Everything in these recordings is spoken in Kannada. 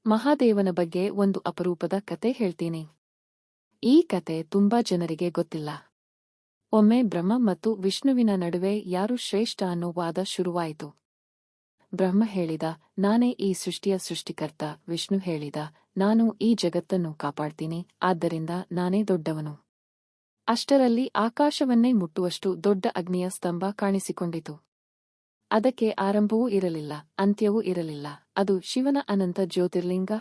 ಮಹಾದೇವನ ಬಗ್ಗೆ ಒಂದು ಅಪರೂಪದ ಕತೆ ಹೇಳ್ತೀನಿ. ಈ ಕತೆ ತುಂಬಾ ಜನರಿಗೆ ಗೊತ್ತಿಲ್ಲ. ಒಮ್ಮೆ ಬ್ರಹ್ಮ ಮತ್ತು ವಿಷ್ಣುವಿನ ನಡುವೆ ಯಾರು ಶ್ರೇಷ್ಠ ಅನ್ನೋ ವಾದ ಶುರುವಾಯಿತು. ಬ್ರಹ್ಮ ಹೇಳಿದ, ನಾನೇ ಈ ಸೃಷ್ಟಿಯ ಸೃಷ್ಟಿಕರ್ತ. ವಿಷ್ಣು ಹೇಳಿದ, ನಾನು ಈ ಜಗತ್ತನ್ನು ಕಾಪಾಡ್ತೀನಿ, ಆದ್ದರಿಂದ ನಾನೇ ದೊಡ್ಡವನು. ಅಷ್ಟರಲ್ಲಿ ಆಕಾಶವನ್ನೇ ಮುಟ್ಟುವಷ್ಟು ದೊಡ್ಡ ಅಗ್ನಿಯ ಸ್ತಂಭ ಕಾಣಿಸಿಕೊಂಡಿತು. ಅದಕ್ಕೆ ಆರಂಭವೂ ಇರಲಿಲ್ಲ, ಅಂತ್ಯವೂ ಇರಲಿಲ್ಲ. ಅದು ಶಿವನ ಅನಂತ ಜ್ಯೋತಿರ್ಲಿಂಗ.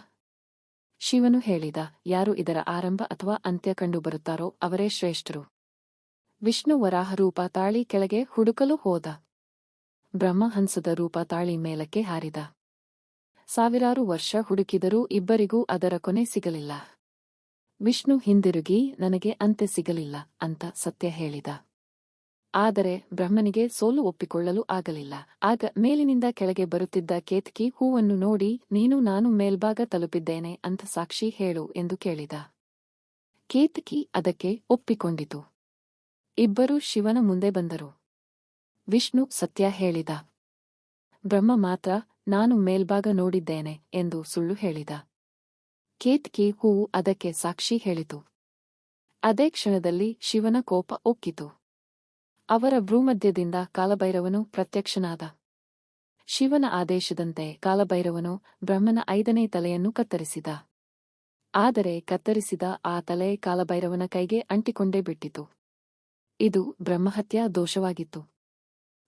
ಶಿವನು ಹೇಳಿದ, ಯಾರು ಇದರ ಆರಂಭ ಅಥವಾ ಅಂತ್ಯ ಕಂಡುಬರುತ್ತಾರೋ ಅವರೇ ಶ್ರೇಷ್ಠರು. ವಿಷ್ಣು ವರಾಹ ರೂಪ ತಾಳಿ ಕೆಳಗೆ ಹುಡುಕಲು ಹೋದ. ಬ್ರಹ್ಮ ಹಂಸದ ರೂಪ ತಾಳಿ ಮೇಲಕ್ಕೆ ಹಾರಿದ. ಸಾವಿರಾರು ವರ್ಷ ಹುಡುಕಿದರೂ ಇಬ್ಬರಿಗೂ ಅದರ ಕೊನೆ ಸಿಗಲಿಲ್ಲ. ವಿಷ್ಣು ಹಿಂದಿರುಗಿ, ನನಗೆ ಅಂತ್ಯ ಸಿಗಲಿಲ್ಲ ಅಂತ ಸತ್ಯ ಹೇಳಿದ. ಆದರೆ ಬ್ರಹ್ಮನಿಗೆ ಸೋಲು ಒಪ್ಪಿಕೊಳ್ಳಲು ಆಗಲಿಲ್ಲ. ಆಗ ಮೇಲಿನಿಂದ ಕೆಳಗೆ ಬರುತ್ತಿದ್ದ ಕೇತಕಿ ಹೂವನ್ನು ನೋಡಿ, ನೀನು ನಾನು ಮೇಲ್ಭಾಗ ತಲುಪಿದ್ದೇನೆ ಅಂತ ಸಾಕ್ಷಿ ಹೇಳು ಎಂದು ಕೇಳಿದ. ಕೇತಕಿ ಅದಕ್ಕೆ ಒಪ್ಪಿಕೊಂಡಿತು. ಇಬ್ಬರೂ ಶಿವನ ಮುಂದೆ ಬಂದರು. ವಿಷ್ಣು ಸತ್ಯ ಹೇಳಿದ. ಬ್ರಹ್ಮ ಮಾತ್ರ ನಾನು ಮೇಲ್ಭಾಗ ನೋಡಿದ್ದೇನೆ ಎಂದು ಸುಳ್ಳು ಹೇಳಿದ. ಕೇತಕಿ ಹೂವು ಅದಕ್ಕೆ ಸಾಕ್ಷಿ ಹೇಳಿತು. ಅದೇ ಕ್ಷಣದಲ್ಲಿ ಶಿವನ ಕೋಪ ಉಕ್ಕಿತು. ಅವರ ಭ್ರೂಮಧ್ಯದಿಂದ ಕಾಲಭೈರವನು ಪ್ರತ್ಯಕ್ಷನಾದ. ಶಿವನ ಆದೇಶದಂತೆ ಕಾಲಭೈರವನು ಬ್ರಹ್ಮನ 5ನೇ ತಲೆಯನ್ನು ಕತ್ತರಿಸಿದ. ಆದರೆ ಕತ್ತರಿಸಿದ ಆ ತಲೆ ಕಾಲಭೈರವನ ಕೈಗೆ ಅಂಟಿಕೊಂಡೇ ಬಿಟ್ಟಿತು. ಇದು ಬ್ರಹ್ಮಹತ್ಯಾ ದೋಷವಾಗಿತ್ತು.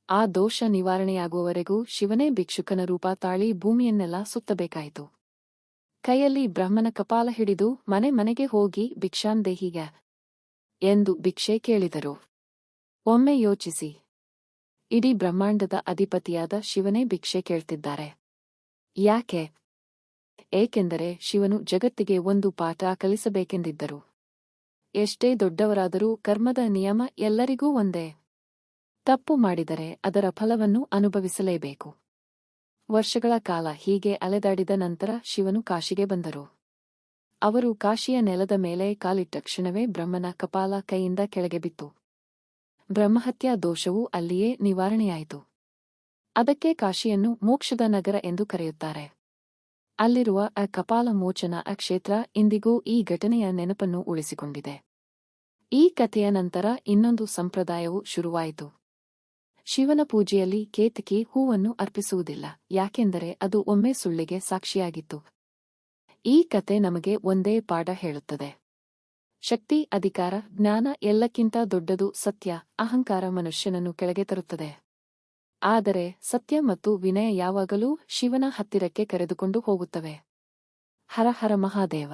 ಆ ದೋಷ ನಿವಾರಣೆಯಾಗುವವರೆಗೂ ಶಿವನೇ ಭಿಕ್ಷುಕನ ರೂಪ ತಾಳಿ ಭೂಮಿಯನ್ನೆಲ್ಲ ಸುತ್ತಬೇಕಾಯಿತು. ಕೈಯಲ್ಲಿ ಬ್ರಹ್ಮನ ಕಪಾಲ ಹಿಡಿದು ಮನೆ ಮನೆಗೆ ಹೋಗಿ ಭಿಕ್ಷಾಂದೇಹಿಗ ಎಂದು ಭಿಕ್ಷೆ ಕೇಳಿದರು. ಒಮ್ಮೆ ಯೋಚಿಸಿ, ಇಡೀ ಬ್ರಹ್ಮಾಂಡದ ಅಧಿಪತಿಯಾದ ಶಿವನೇ ಭಿಕ್ಷೆ ಕೇಳ್ತಿದ್ದಾರೆ. ಯಾಕೆ? ಏಕೆಂದರೆ ಶಿವನು ಜಗತ್ತಿಗೆ ಒಂದು ಪಾಠ ಕಲಿಸಬೇಕೆಂದಿದ್ದರು. ಎಷ್ಟೇ ದೊಡ್ಡವರಾದರೂ ಕರ್ಮದ ನಿಯಮ ಎಲ್ಲರಿಗೂ ಒಂದೇ. ತಪ್ಪು ಮಾಡಿದರೆ ಅದರ ಫಲವನ್ನು ಅನುಭವಿಸಲೇಬೇಕು. ವರ್ಷಗಳ ಕಾಲ ಹೀಗೆ ಅಲೆದಾಡಿದ ನಂತರ ಶಿವನು ಕಾಶಿಗೆ ಬಂದರು. ಅವರು ಕಾಶಿಯ ನೆಲದ ಮೇಲೆ ಕಾಲಿಟ್ಟ ಕ್ಷಣವೇ ಬ್ರಹ್ಮನ ಕಪಾಲ ಕೈಯಿಂದ ಕೆಳಗೆ ಬಿತ್ತು. ಬ್ರಹ್ಮಹತ್ಯಾ ದೋಷವು ಅಲ್ಲಿಯೇ ನಿವಾರಣೆಯಾಯಿತು. ಅದಕ್ಕೆ ಕಾಶಿಯನ್ನು ಮೋಕ್ಷದ ನಗರ ಎಂದು ಕರೆಯುತ್ತಾರೆ. ಅಲ್ಲಿರುವ ಆ ಕಪಾಲ ಮೋಚನ ಕ್ಷೇತ್ರ ಇಂದಿಗೂ ಈ ಘಟನೆಯ ನೆನಪನ್ನು ಉಳಿಸಿಕೊಂಡಿದೆ. ಈ ಕಥೆಯ ನಂತರ ಇನ್ನೊಂದು ಸಂಪ್ರದಾಯವು ಶುರುವಾಯಿತು. ಶಿವನ ಪೂಜೆಯಲ್ಲಿ ಕೇತಕಿ ಹೂವನ್ನು ಅರ್ಪಿಸುವುದಿಲ್ಲ, ಯಾಕೆಂದರೆ ಅದು ಒಮ್ಮೆ ಸುಳ್ಳಿಗೆ ಸಾಕ್ಷಿಯಾಗಿತ್ತು. ಈ ಕತೆ ನಮಗೆ ಒಂದೇ ಪಾಠ ಹೇಳುತ್ತದೆ. ಶಕ್ತಿ, ಅಧಿಕಾರ, ಜ್ಞಾನ ಎಲ್ಲಕ್ಕಿಂತ ದೊಡ್ಡದು ಸತ್ಯ. ಅಹಂಕಾರ ಮನುಷ್ಯನನ್ನು ಕೆಳಗೆ ತರುತ್ತದೆ. ಆದರೆ ಸತ್ಯ ಮತ್ತು ವಿನಯ ಯಾವಾಗಲೂ ಶಿವನ ಹತ್ತಿರಕ್ಕೆ ಕರೆದುಕೊಂಡು ಹೋಗುತ್ತವೆ. ಹರ ಹರ ಮಹಾದೇವ.